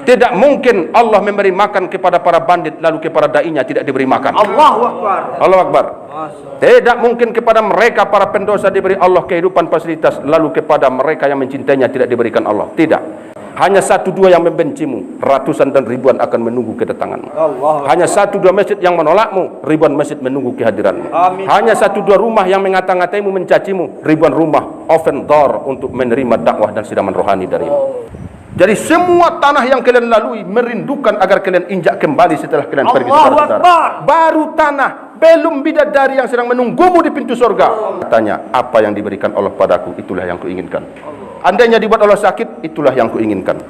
Tidak mungkin Allah memberi makan kepada para bandit lalu kepada dai-nya tidak diberi makan. Allahu Akbar. Allahu Akbar. Tidak mungkin kepada mereka para pendosa diberi Allah kehidupan fasilitas lalu kepada mereka yang mencintainya tidak diberikan Allah. Tidak. Hanya satu dua yang membencimu, ratusan dan ribuan akan menunggu kedatanganmu. Hanya satu dua masjid yang menolakmu, ribuan masjid menunggu kehadiranmu. Amin. Hanya satu dua rumah yang mengata-ngataimu, mencacimu, ribuan rumah open door untuk menerima dakwah dan siraman rohani darimu. Jadi semua tanah yang kalian lalui merindukan agar kalian injak kembali setelah kalian pergi saudara-saudara. Baru tanah, belum bidadari yang sedang menunggumu di pintu surga. Katanya, apa yang diberikan Allah padaku, itulah yang kuinginkan. Andainya dibuat Allah sakit, itulah yang kuinginkan.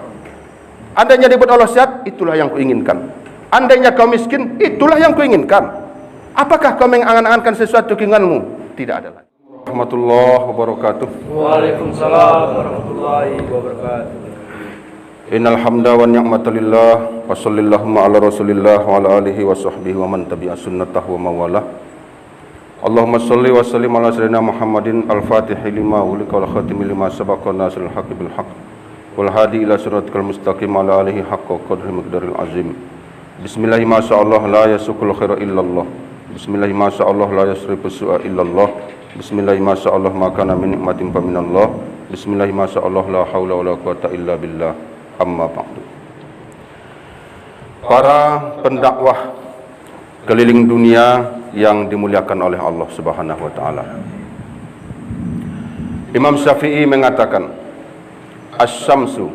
Andainya dibuat Allah sehat, itulah yang kuinginkan. Andainya kau miskin, itulah yang kuinginkan. Apakah kau mengangan-angankan sesuatu keinginanmu? Tidak ada lagi. Warahmatullahi wabarakatuh. Waalaikumsalam warahmatullahi wabarakatuh. Innal hamda wa ni'mata lillah wa sallallahu ala rasulillah wa ala alihi wa sahbihi wa man tabi'a sunnatahu wa mawalah. Allahumma salli wa sallim ala sayyidina Muhammadin al-Fatih lima ulika wal khatimi lima sabaqa nasrul haqqi bil haqq wal hadi ila siratal mustaqim ala alihi haqqa qadri miqdaril azim. Bismillah ma sya'allah la yasukul khaira illallah. Bismillah ma sya'allah la yasrifu su'a illallah. Bismillah ma sya'allah ma kana min nikmatin fa minallah. Bismillah ma sya'allah la haula wala quwata illa billah. Amma ba'du. Para pendakwah keliling dunia yang dimuliakan oleh Allah Subhanahu wa taala. Imam Syafi'i mengatakan, "Asy-syamsu,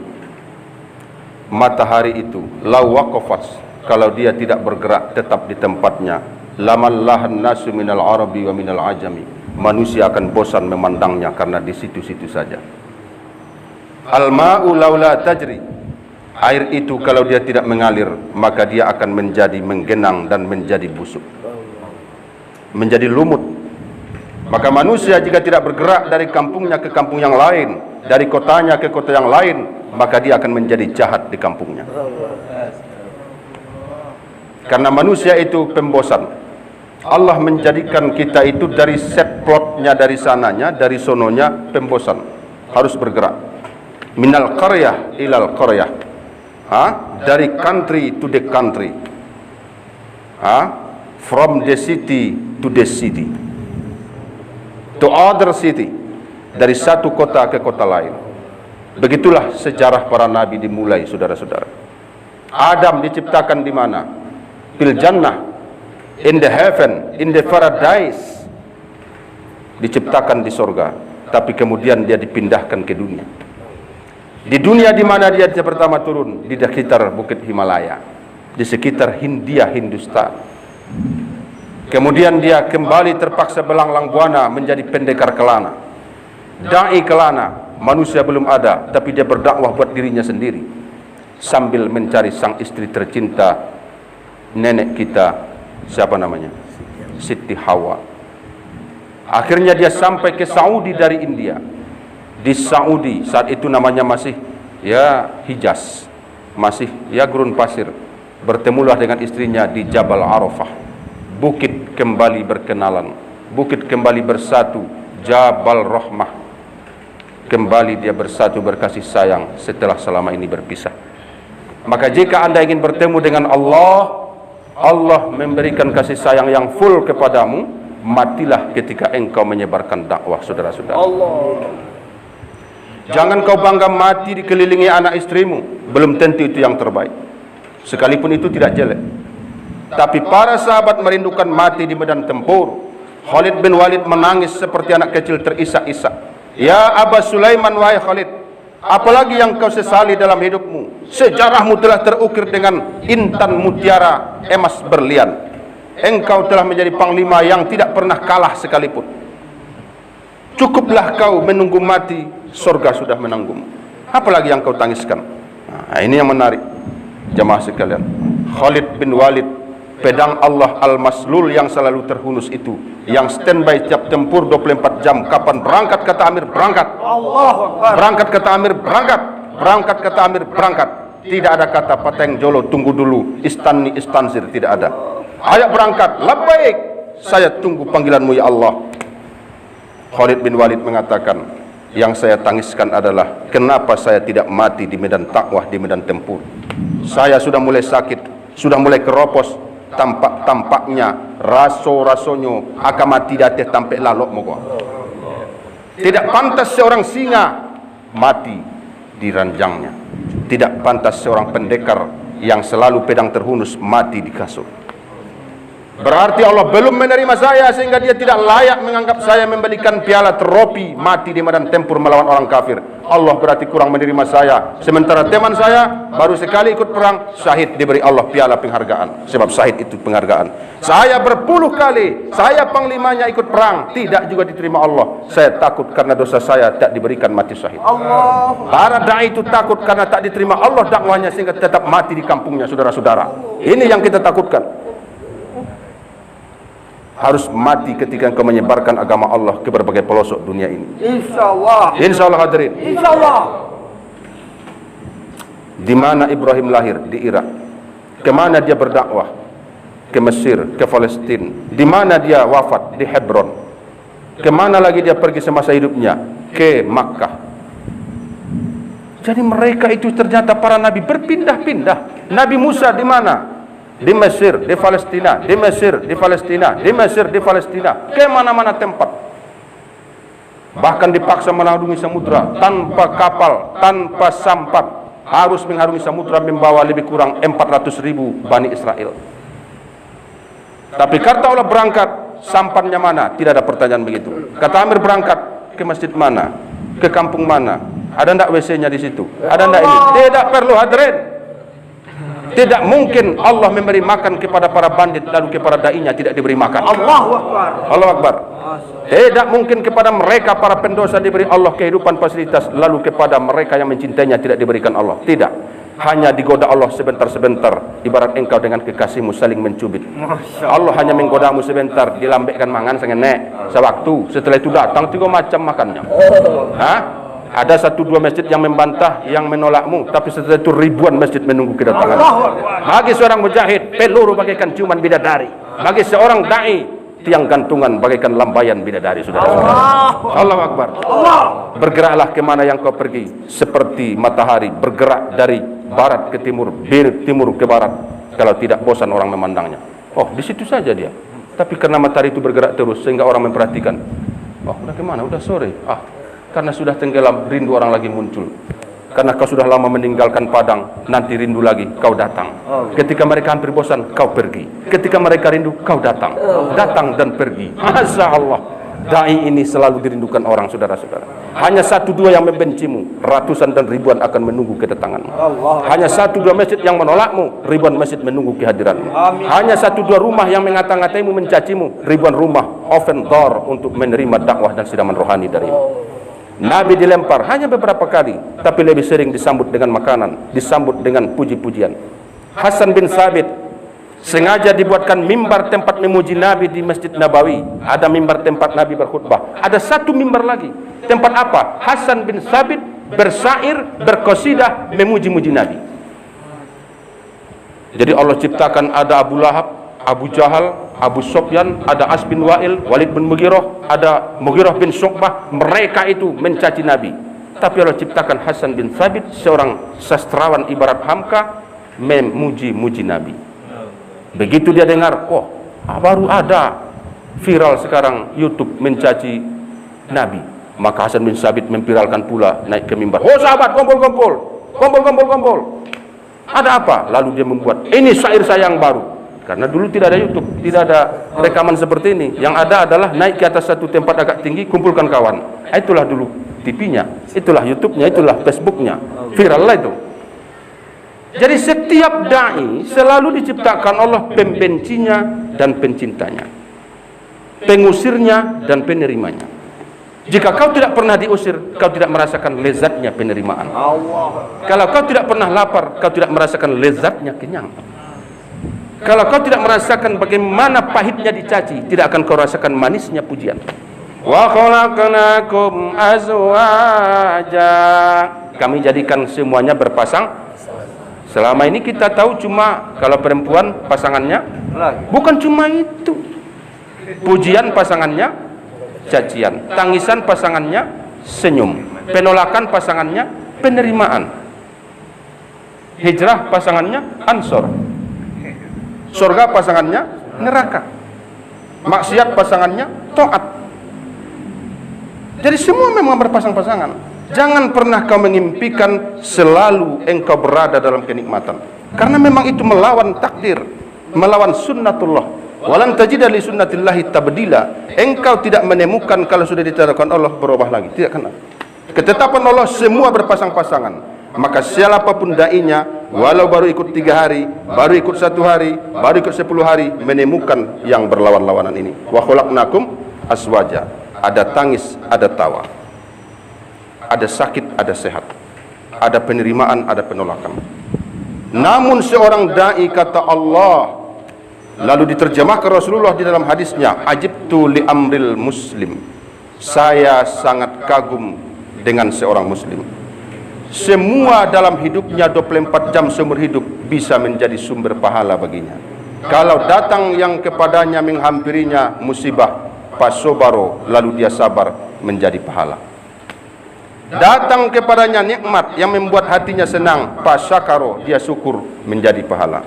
matahari itu, law waqafat, kalau dia tidak bergerak tetap di tempatnya, lamallahan nasu minal arabi wa minal ajami." Manusia akan bosan memandangnya karena di situ-situ saja. Al-ma'u laula tajri, air itu kalau dia tidak mengalir maka dia akan menjadi menggenang dan menjadi busuk, menjadi lumut. Maka manusia jika tidak bergerak dari kampungnya ke kampung yang lain, dari kotanya ke kota yang lain, maka dia akan menjadi jahat di kampungnya. Karena manusia itu pembosan. Allah menjadikan kita itu dari set plotnya, dari sananya, dari sononya pembosan. Harus bergerak. Minal qaryah ilal qaryah. Dari country to the country. From the city to the city, to other city, dari satu kota ke kota lain. Begitulah sejarah para nabi dimulai, saudara-saudara. Adam diciptakan di mana? Fil jannah, in the heaven, in the paradise. Diciptakan di surga, tapi kemudian dia dipindahkan ke dunia. Di dunia di mana dia pertama turun? Di sekitar Bukit Himalaya, di sekitar Hindia, Hindustan. Kemudian dia kembali terpaksa belanglang buana menjadi pendekar kelana, dai kelana. Manusia belum ada, tapi dia berdakwah buat dirinya sendiri sambil mencari sang istri tercinta, nenek kita, siapa namanya? Siti Hawa. Akhirnya dia sampai ke Saudi dari India. Di Saudi saat itu namanya masih Hijaz, masih gurun pasir. Bertemulah dengan istrinya di Jabal Arafah. Bukit kembali berkenalan, bukit kembali bersatu, Jabal Rahmah. Kembali dia bersatu berkasih sayang setelah selama ini berpisah. Maka jika Anda ingin bertemu dengan Allah, Allah memberikan kasih sayang yang full kepadamu, matilah ketika engkau menyebarkan dakwah, saudara-saudara. Jangan kau bangga mati dikelilingi anak istrimu, belum tentu itu yang terbaik. Sekalipun itu tidak jelek. Tapi para sahabat merindukan mati di medan tempur. Khalid bin Walid menangis seperti anak kecil terisak-isak. Ya Aba Sulaiman, wahai Khalid, apalagi yang kau sesali dalam hidupmu? Sejarahmu telah terukir dengan intan mutiara emas berlian. Engkau telah menjadi panglima yang tidak pernah kalah sekalipun. Cukuplah kau menunggu mati, surga sudah menanggumu. Apalagi yang kau tangiskan? Nah, ini yang menarik, jamaah sekalian. Khalid bin Walid, pedang Allah Al-Maslul yang selalu terhunus itu, yang standby tiap tempur 24 jam. Kapan berangkat kata Amir, berangkat. Berangkat kata Amir, berangkat. Berangkat kata Amir, berangkat. Tidak ada kata pateng jolo, tunggu dulu, istanni istansir, tidak ada. Ayo berangkat, labbaik, saya tunggu panggilanmu ya Allah. Khalid bin Walid mengatakan, Yang saya tangiskan adalah kenapa saya tidak mati di medan dakwah, di medan tempur. Saya sudah mulai sakit, sudah mulai keropos, tampaknya rasonyo akan mati dateh tampek lalok moga. Tidak pantas seorang singa mati di ranjangnya. Tidak pantas seorang pendekar yang selalu pedang terhunus mati di kasur. Berarti Allah belum menerima saya sehingga dia tidak layak menganggap saya memberikan piala trofi mati di medan tempur melawan orang kafir. Allah berarti kurang menerima saya. Sementara teman saya baru sekali ikut perang, syahid, diberi Allah piala penghargaan. Sebab syahid itu penghargaan. Saya berpuluh kali, saya panglimanya ikut perang, tidak juga diterima Allah. Saya takut karena dosa saya tak diberikan mati syahid. Para da'i itu takut karena tak diterima Allah dakwahnya sehingga tetap mati di kampungnya, saudara-saudara. Ini yang kita takutkan. Harus mati ketika engkau menyebarkan agama Allah ke berbagai pelosok dunia ini. Insyaallah. Insyaallah hadirin. Insyaallah. Di mana Ibrahim lahir? Di Irak. Kemana dia berdakwah? Ke Mesir, ke Palestina. Di mana dia wafat? Di Hebron. Kemana lagi dia pergi semasa hidupnya? Ke Makkah. Jadi mereka itu ternyata para nabi berpindah-pindah. Nabi Musa di mana? Di Mesir, di Palestina, di Mesir, di Palestina, di Mesir, di Palestina, ke mana-mana tempat. Bahkan dipaksa mengarungi samudra tanpa kapal, tanpa sampan, harus mengarungi samudra membawa lebih kurang 400.000 Bani Israel. Tapi kata Allah berangkat, sampannya mana? Tidak ada pertanyaan begitu. Kata Amir berangkat, ke masjid mana? Ke kampung mana? Ada ndak WC-nya di situ? Ada ndak ini? Tidak perlu hadirin. Tidak mungkin Allah memberi makan kepada para bandit lalu kepada dai-nya tidak diberi makan. Allahu Akbar. Allahu Akbar. Tidak mungkin kepada mereka para pendosa diberi Allah kehidupan fasilitas lalu kepada mereka yang mencintainya tidak diberikan Allah. Tidak. Hanya digoda Allah sebentar-sebentar, ibarat engkau dengan kekasihmu saling mencubit. Allah hanya menggodamu sebentar, dilambekkan mangan sengenek sewaktu, setelah itu datang tiga macam makannya. Hah? Ada 1-2 masjid yang membantah, yang menolakmu, tapi setelah itu ribuan masjid menunggu kedatangan. Bagi seorang mujahid, peluru bagaikan ciuman bidadari. Bagi seorang dai, tiang gantungan bagaikan lambaian bidadari, saudara-saudara. Allahu Akbar. Bergeraklah kemana yang kau pergi, seperti matahari bergerak dari barat ke timur, timur ke barat. Kalau tidak bosan orang memandangnya. Oh, di situ saja dia. Tapi karena matahari itu bergerak terus sehingga orang memperhatikan. Oh, udah kemana? Udah sore. Karena sudah tenggelam, rindu orang lagi muncul. Karena kau sudah lama meninggalkan padang, nanti rindu lagi, kau datang. Ketika mereka hampir bosan, kau pergi. Ketika mereka rindu, kau datang. Datang dan pergi. Masya Allah. Dai ini selalu dirindukan orang, saudara-saudara. Hanya 1-2 yang membencimu, ratusan dan ribuan akan menunggu kedatanganmu. Hanya 1-2 masjid yang menolakmu, ribuan masjid menunggu kehadiranmu. Hanya 1-2 rumah yang mengata-ngataimu, mencacimu, ribuan rumah open door untuk menerima dakwah dan siraman rohani darimu. Nabi dilempar hanya beberapa kali, tapi lebih sering disambut dengan makanan, disambut dengan puji-pujian. Hasan bin Sabit sengaja dibuatkan mimbar tempat memuji Nabi di Masjid Nabawi. Ada mimbar tempat Nabi berkhutbah. Ada 1 mimbar lagi. Tempat apa? Hasan bin Sabit bersyair, berqasidah memuji-muji Nabi. Jadi Allah ciptakan ada Abu Lahab, Abu Jahal, Abu Sufyan, ada As bin Wa'il, Walid bin Mughirah, ada Mughirah bin Syu'bah. Mereka itu mencaci Nabi. Tapi Allah ciptakan Hasan bin Thabit, seorang sastrawan ibarat Hamka, memuji-muji Nabi. Begitu dia dengar, baru ada viral sekarang YouTube mencaci Nabi. Maka Hasan bin Thabit memviralkan pula, naik ke mimbar. Oh sahabat, kumpul-kumpul, kumpul-kumpul. Ada apa? Lalu dia membuat, ini syair saya yang baru. Karena dulu tidak ada YouTube, tidak ada rekaman seperti ini. Yang ada adalah naik ke atas satu tempat agak tinggi, kumpulkan kawan. Itulah dulu TV-nya, itulah YouTube-nya, itulah Facebook-nya. Viral lah itu. Jadi setiap dai selalu diciptakan Allah pembencinya dan pencintanya, pengusirnya dan penerimanya. Jika kau tidak pernah diusir, kau tidak merasakan lezatnya penerimaan. Kalau kau tidak pernah lapar, kau tidak merasakan lezatnya kenyang. Kalau kau tidak merasakan bagaimana pahitnya dicaci, tidak akan kau rasakan manisnya pujian. Wa khalaqnakum azwaja. Kami jadikan semuanya berpasang. Selama ini kita tahu cuma kalau perempuan pasangannya, bukan cuma itu. Pujian pasangannya, cacian. Tangisan pasangannya, senyum. Penolakan pasangannya penerimaan. Hijrah pasangannya ansor. Surga pasangannya neraka. Maksiat pasangannya taat. Jadi semua memang berpasang-pasangan. Jangan pernah kau mengimpikan selalu engkau berada dalam kenikmatan, karena memang itu melawan takdir, melawan sunnatullah. Walan tajida li sunnatillahi tabdila. Engkau tidak menemukan kalau sudah ditetapkan Allah berubah lagi, tidak kena. Ketetapan Allah semua berpasang-pasangan. Maka siapapun dainya, walau baru ikut 3 hari, baru ikut 1 hari, baru ikut 10 hari, menemukan yang berlawan-lawanan ini. Wa khalaqnakum aswaja. Ada tangis, ada tawa, ada sakit, ada sehat, ada penerimaan, ada penolakan. Namun seorang dai kata Allah, lalu diterjemahkan Rasulullah di dalam hadisnya, ajibtu li amril muslim. Saya sangat kagum dengan seorang muslim. Semua dalam hidupnya 24 jam seumur hidup bisa menjadi sumber pahala baginya. Kalau datang yang kepadanya menghampirinya musibah, fasobaro, lalu dia sabar, menjadi pahala. Datang kepadanya nikmat yang membuat hatinya senang, fasyakaro, dia syukur, menjadi pahala.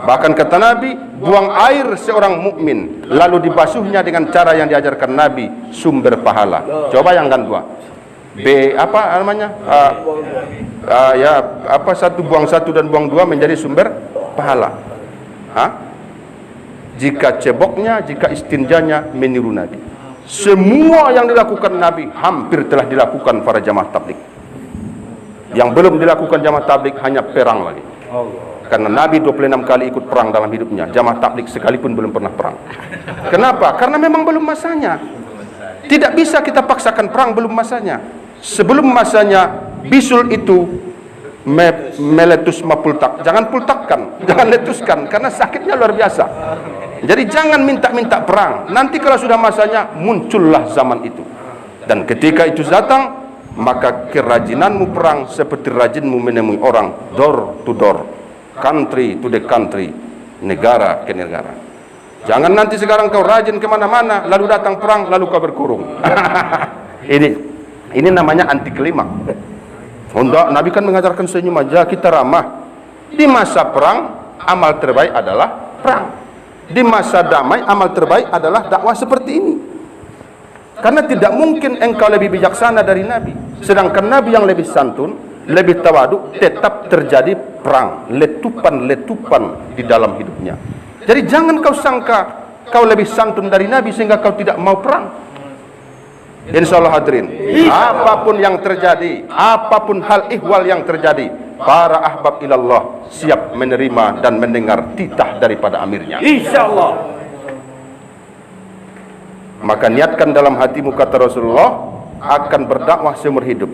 Bahkan kata Nabi, buang air seorang mukmin lalu dibasuhnya dengan cara yang diajarkan Nabi, sumber pahala. Coba yang kan dua. Apa namanya? Buang satu dan buang dua menjadi sumber pahala. Jika ceboknya, jika istinjanya meniru Nabi. Semua yang dilakukan Nabi hampir telah dilakukan para jamaah tabligh. Yang belum dilakukan jamaah tabligh hanya perang lagi. Karena Nabi 26 kali ikut perang dalam hidupnya. Jamaah tabligh sekalipun belum pernah perang. Kenapa? Karena memang belum masanya. Tidak bisa kita paksakan perang belum masanya. Sebelum masanya, bisul itu meletus mapultak. Jangan pultakkan, jangan letuskan, karena sakitnya luar biasa. Jadi jangan minta-minta perang. Nanti kalau sudah masanya, muncullah zaman itu. Dan ketika itu datang, maka kerajinanmu perang seperti rajinmu menemui orang, door to door, country to the country, negara ke negara. Jangan nanti sekarang kau rajin kemana-mana, lalu datang perang, lalu kau berkurung. Ini namanya anti klimaks. Honda, Nabi kan mengajarkan senyum aja, kita ramah. Di masa perang, amal terbaik adalah perang. Di masa damai, amal terbaik adalah dakwah seperti ini. Karena tidak mungkin engkau lebih bijaksana dari Nabi. Sedangkan Nabi yang lebih santun, lebih tawadu, tetap terjadi perang, letupan-letupan di dalam hidupnya. Jadi jangan kau sangka kau lebih santun dari Nabi sehingga kau tidak mau perang. Insya Allah hadirin, apapun yang terjadi, apapun hal ihwal yang terjadi, para ahbab ilallah siap menerima dan mendengar titah daripada amirnya. Insya Allah. Maka niatkan dalam hatimu, kata Rasulullah, akan berdakwah seumur hidup.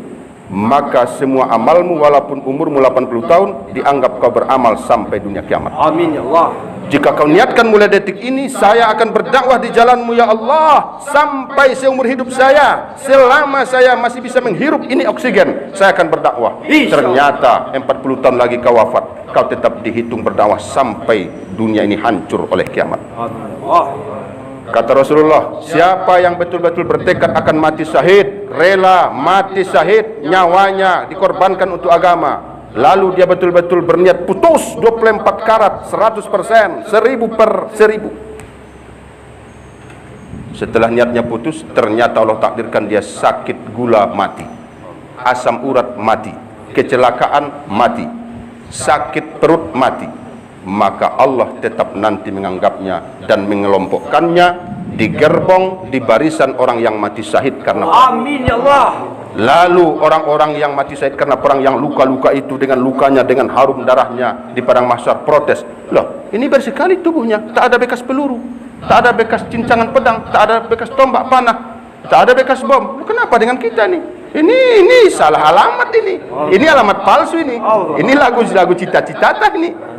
Maka semua amalmu walaupun umurmu 80 tahun dianggap kau beramal sampai dunia kiamat. Amin ya Allah. Jika kau niatkan mulai detik ini, saya akan berdakwah di jalanmu ya Allah sampai seumur hidup saya, selama saya masih bisa menghirup ini oksigen, saya akan berdakwah. Ternyata 40 tahun lagi kau wafat, kau tetap dihitung berdakwah sampai dunia ini hancur oleh kiamat. Kata Rasulullah, siapa yang betul-betul bertekad akan mati syahid, rela mati syahid, nyawanya dikorbankan untuk agama, lalu dia betul-betul berniat putus 24 karat 100%, 1000 per 1000. Setelah niatnya putus, ternyata Allah takdirkan dia sakit gula mati, asam urat mati, kecelakaan mati, sakit perut mati. Maka Allah tetap nanti menganggapnya dan mengelompokkannya di gerbong, di barisan orang yang mati syahid karena perang. Amin ya Allah. Lalu orang-orang yang mati syahid karena perang, yang luka-luka itu dengan lukanya, dengan harum darahnya di padang mahsyar protes, loh ini bersih sekali tubuhnya, tak ada bekas peluru, tak ada bekas cincangan pedang, tak ada bekas tombak panah, tak ada bekas bom. Kenapa dengan kita nih? Ini salah alamat ini alamat palsu ini lagu cita-cita ini.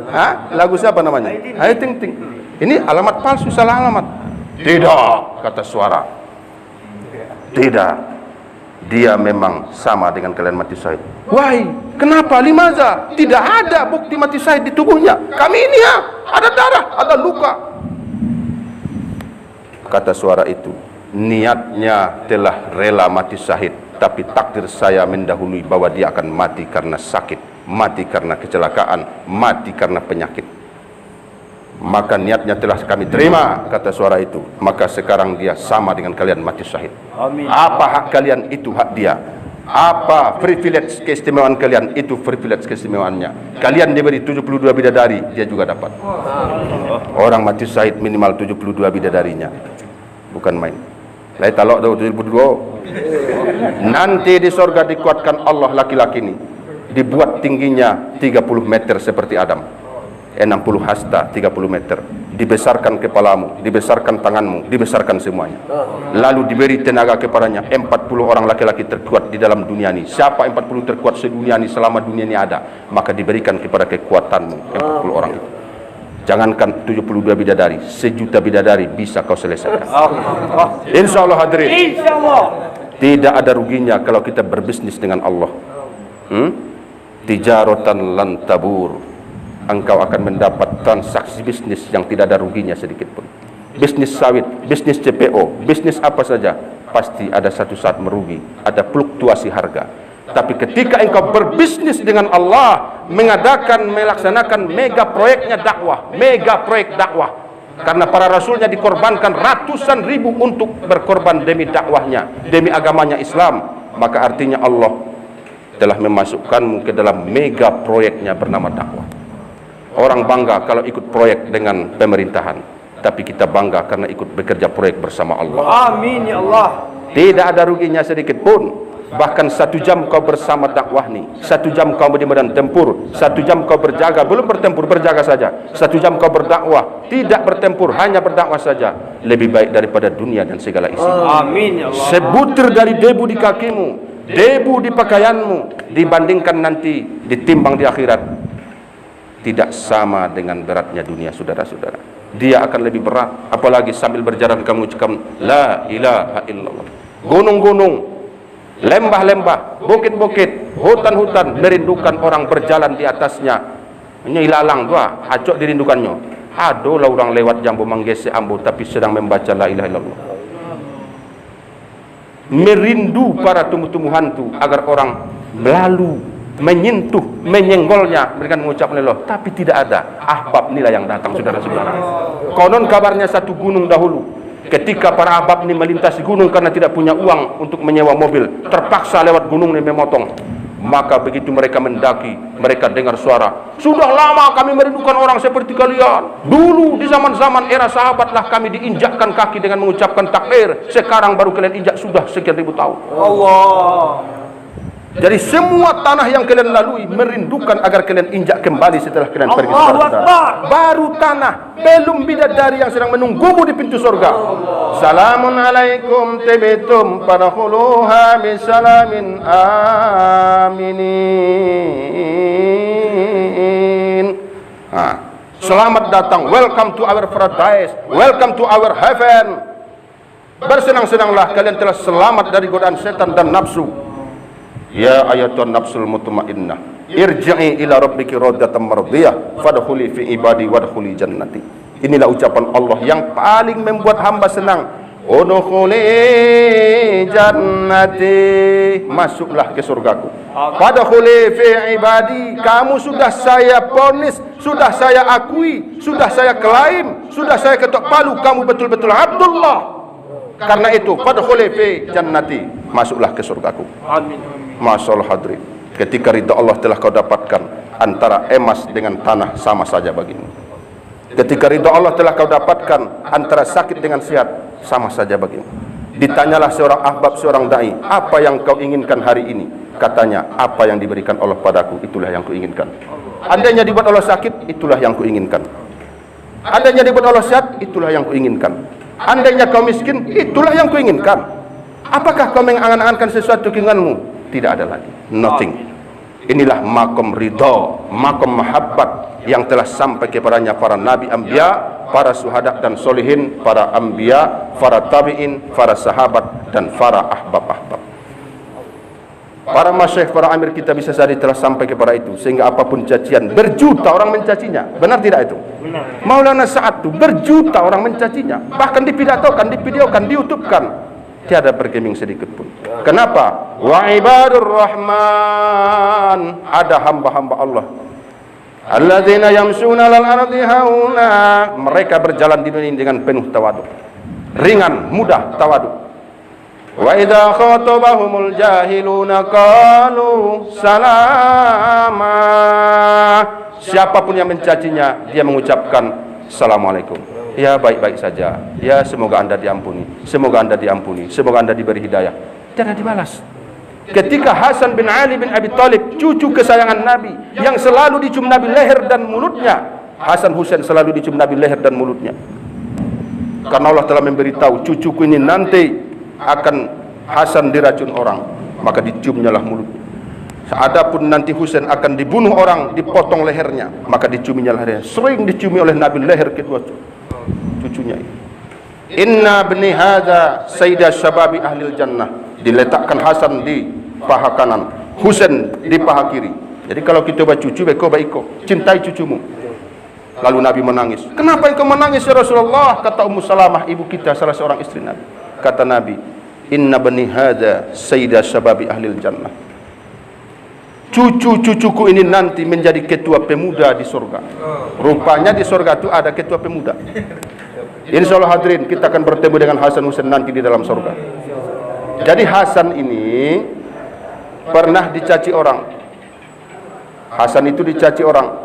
Lagu siapa namanya? Hai Ting Ting. Ini alamat palsu, salah alamat. Tidak, kata suara. Tidak. Dia memang sama dengan kalian mati syahid. Wahai, kenapa? Limaza? Tidak ada bukti mati syahid di tubuhnya. Kami ini ada darah, ada luka. Kata suara itu, niatnya telah rela mati syahid tapi takdir saya mendahului bahwa dia akan mati karena sakit, mati karena kecelakaan, mati karena penyakit. Maka niatnya telah kami terima, kata suara itu. Maka sekarang dia sama dengan kalian mati syahid. Amin. Apa hak kalian, itu hak dia. Apa privilege keistimewaan kalian, itu privilege keistimewaannya. Kalian diberi 72 bidadari, dia juga dapat. Orang mati syahid minimal 72 bidadarinya, bukan main. Lai talok 72. Nanti di sorga dikuatkan Allah laki-laki ini, dibuat tingginya 30 meter seperti Adam, 60 hasta 30 meter, dibesarkan kepalamu, dibesarkan tanganmu, dibesarkan semuanya. Lalu diberi tenaga kepadanya 40 orang laki-laki terkuat di dalam dunia ini. Siapa 40 terkuat sedunia ini selama dunia ini ada, maka diberikan kepada kekuatanmu 40 orang itu. Jangankan 72 bidadari, 1 juta bidadari bisa kau selesaikan. Insya Allah hadirin. Insya Allah. Tidak ada ruginya kalau kita berbisnis dengan Allah. Tijaratan lan tabur. Engkau akan mendapat transaksi bisnis yang tidak ada ruginya sedikit pun. Bisnis sawit, bisnis CPO, bisnis apa saja, pasti ada satu saat merugi, ada fluktuasi harga. Tapi ketika engkau berbisnis dengan Allah, melaksanakan mega proyeknya dakwah, mega proyek dakwah, karena para rasulnya dikorbankan ratusan ribu untuk berkorban demi dakwahnya, demi agamanya Islam, maka artinya Allah telah memasukkanmu ke dalam mega proyeknya bernama dakwah. Orang bangga kalau ikut proyek dengan pemerintahan, tapi kita bangga karena ikut bekerja proyek bersama Allah. Amin ya Allah. Tidak ada ruginya sedikit pun. Bahkan 1 jam kau bersama dakwah ni, 1 jam kau di medan tempur, 1 jam kau berjaga, belum bertempur, berjaga saja, 1 jam kau berdakwah, tidak bertempur, hanya berdakwah saja, lebih baik daripada dunia dan segala isinya. Amin ya Allah. Sebutir dari debu di kakimu, debu di pakaianmu, dibandingkan nanti ditimbang di akhirat, tidak sama dengan beratnya dunia, saudara-saudara. Dia akan lebih berat, apalagi sambil berjalan kamu ucapkan la ilaha illallah. Gunung-gunung, lembah-lembah, bukit-bukit, hutan-hutan merindukan orang berjalan di atasnya. Ini ilalang dua, acok dirindukannya. Aduh lah orang lewat jambu manggese ambu tapi sedang membaca la ilaha illallah. Merindu para tumbuh-tumbuhan itu agar orang lalu menyentuh, menyenggolnya, mereka mengucap Allah, tapi tidak ada ahbab nilai yang datang, saudara-saudara. Konon kabarnya satu gunung dahulu, ketika para ahbab ini melintasi gunung karena tidak punya uang untuk menyewa mobil, terpaksa lewat gunung ini memotong. Maka begitu mereka mendaki, mereka dengar suara, sudah lama kami merindukan orang seperti kalian. Dulu di zaman-zaman era sahabatlah kami diinjakkan kaki dengan mengucapkan takbir. Sekarang baru kalian injak sudah sekian ribu tahun. Allah. Jadi semua tanah yang kalian lalui merindukan agar kalian injak kembali setelah kalian pergi, saudara-saudara. Baru tanah, belum bidadari yang sedang menunggumu di pintu surga. Salamun alaikum tibitum fadkhuluha bisalamin aminin. Selamat datang, welcome to our paradise, welcome to our heaven. Bersenang-senanglah, kalian telah selamat dari godaan setan dan nafsu. Ya ayatun nafsul mutmainnah, irji'i ila rabbiki radatan mardiyah, fadkhuli fi ibadi wadkhuli jannati. Inilah ucapan Allah yang paling membuat hamba senang. Udkhuli jannati, masuklah ke surgaku. Fadkhuli fi ibadi, kamu sudah saya ponis, sudah saya akui, sudah saya klaim, sudah saya ketok palu, kamu betul-betul Abdullah. Karena itu fadkhuli fi jannati, masuklah ke surgaku. Amin. Masyaallah hadirin, ketika ridha Allah telah kau dapatkan, antara emas dengan tanah sama saja bagimu. Ketika ridha Allah telah kau dapatkan, antara sakit dengan sehat sama saja bagimu. Ditanyalah seorang ahbab, seorang dai, apa yang kau inginkan hari ini? Katanya, apa yang diberikan Allah padaku, itulah yang kuinginkan. Andainya dibuat Allah sakit, itulah yang kuinginkan. Andainya dibuat Allah sehat, itulah yang kuinginkan. Andainya kau miskin, itulah yang kuinginkan. Apakah kau mengangan-angankan sesuatu keinginanmu? Tidak ada lagi, nothing. Inilah makom ridho, makom mahabbat yang telah sampai kepadanya para nabi anbiya, para syuhada dan solihin, para anbiya, para tabi'in, para sahabat dan para ahbab-ahbab. Para masyayikh, para amir kita bisa saja telah sampai kepada itu, sehingga apapun cacian, berjuta orang mencacinya. Benar tidak itu? Benar. Maulana Sa'ad itu berjuta orang mencacinya, bahkan dipidatokan, divideokan, di YouTube-kan, tiada bergeming sedikit pun. Kenapa? Wa ibadur rahman, ada hamba-hamba Allah. Alladzina yamshuna 'alal ardi hauna, mereka berjalan di dunia dengan penuh tawaduk. Ringan, mudah tawaduk. Wa idza khatabahumul jahiluna qalu salama. Siapapun yang mencacinya, dia mengucapkan assalamualaikum. Ya baik-baik saja. Ya semoga Anda diampuni. Semoga Anda diampuni. Semoga Anda diberi hidayah. Jangan dibalas. Ketika Hasan bin Ali bin Abi Thalib, cucu kesayangan Nabi, yang selalu dicium Nabi leher dan mulutnya, Hasan Husain selalu dicium Nabi leher dan mulutnya. Karena Allah telah memberitahu cucuku ini nanti akan Hasan diracun orang, maka diciumnyalah mulutnya. Adapun nanti Husain akan dibunuh orang, dipotong lehernya, maka diciuminya lehernya. Sering diciumi oleh Nabi leher kedua cucunya. Inna bni hadza sayyidah syababi ahlil jannah. Diletakkan Hasan di paha kanan, Husain di paha kiri. Jadi kalau kita baca cucu, baiko, cintai cucumu. Lalu Nabi menangis. Kenapa engkau menangis ya Rasulullah? Kata Ummu Salamah, ibu kita, salah seorang istri Nabi. Kata Nabi, inna bani hadza sayyidah syababi ahlil jannah. Cucu-cucuku ini nanti menjadi ketua pemuda di surga. Rupanya di surga itu ada ketua pemuda. Insya Allah hadirin, kita akan bertemu dengan Hasan Husain nanti di dalam surga. Jadi Hasan ini pernah dicaci orang. Hasan itu dicaci orang,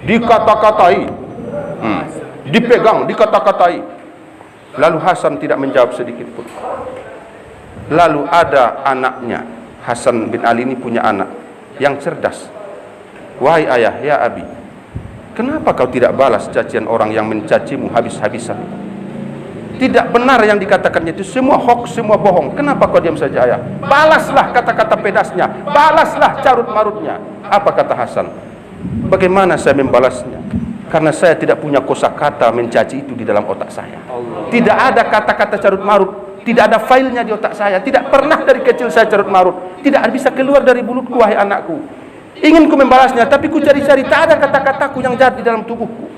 dikata-katai, dipegang, dikata-katai. Lalu Hasan tidak menjawab sedikit pun. Lalu ada anaknya, Hasan bin Ali ini punya anak yang cerdas. Wahai ayah, ya abi, kenapa kau tidak balas cacian orang yang mencacimu habis-habisan? Tidak benar yang dikatakannya itu, semua hoax, semua bohong. Kenapa kau diam saja ayah? Balaslah kata-kata pedasnya, balaslah carut-marutnya. Apa kata Hasan? Bagaimana saya membalasnya? Karena saya tidak punya kosakata mencaci itu di dalam otak saya. Tidak ada kata-kata carut-marut, tidak ada filenya di otak saya. Tidak pernah dari kecil saya carut-marut, tidak bisa keluar dari mulutku, wahai anakku. Ingin ku membalasnya, tapi ku cari-cari, tak ada kata-kataku yang jahat di dalam tubuhku.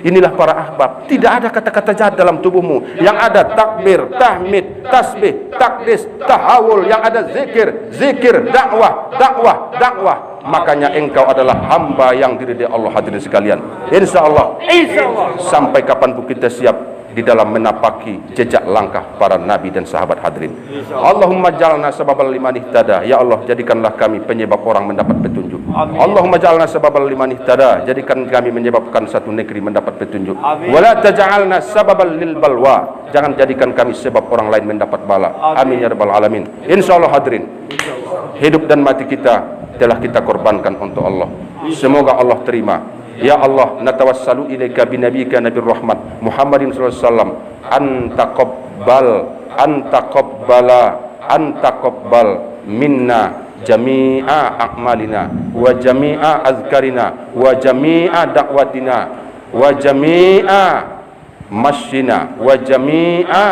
Inilah para ahbab, tidak ada kata-kata jahat dalam tubuhmu. Yang ada takbir, tahmid, tasbih, takdis, tahawul. Yang ada zikir, zikir, dakwah, dakwah, dakwah. Makanya engkau adalah hamba yang diridai Allah, hadirin sekalian. Insya Allah, sampai kapanpun kita siap di dalam menapaki jejak langkah para nabi dan sahabat, hadirin. Allahumma jalna sababal liman ihtada. Ya Allah, jadikanlah kami penyebab orang mendapat petunjuk. Allahumma jalna sababal liman ihtada. Jadikan kami menyebabkan satu negeri mendapat petunjuk. Wala taj'alna sababal lil balwa. Jangan jadikan kami sebab orang lain mendapat bala. Amin ya rabbal alamin. Insyaallah hadirin, hidup dan mati kita telah kita korbankan untuk Allah. Semoga Allah terima. Ya Allah, natawassalu ilaika binabiyika nabiyur rahmat Muhammadin sallallahu alaihi wasallam, antaqabbal minna jami'a a'malina wa jami'a azkarina wa jami'a da'watina wa jami'a masyina wa jami'a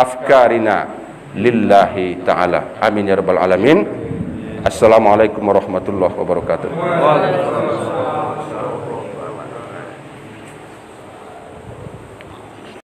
afkarina lillahi ta'ala. Amin ya rabbal alamin. Assalamualaikum warahmatullahi wabarakatuh.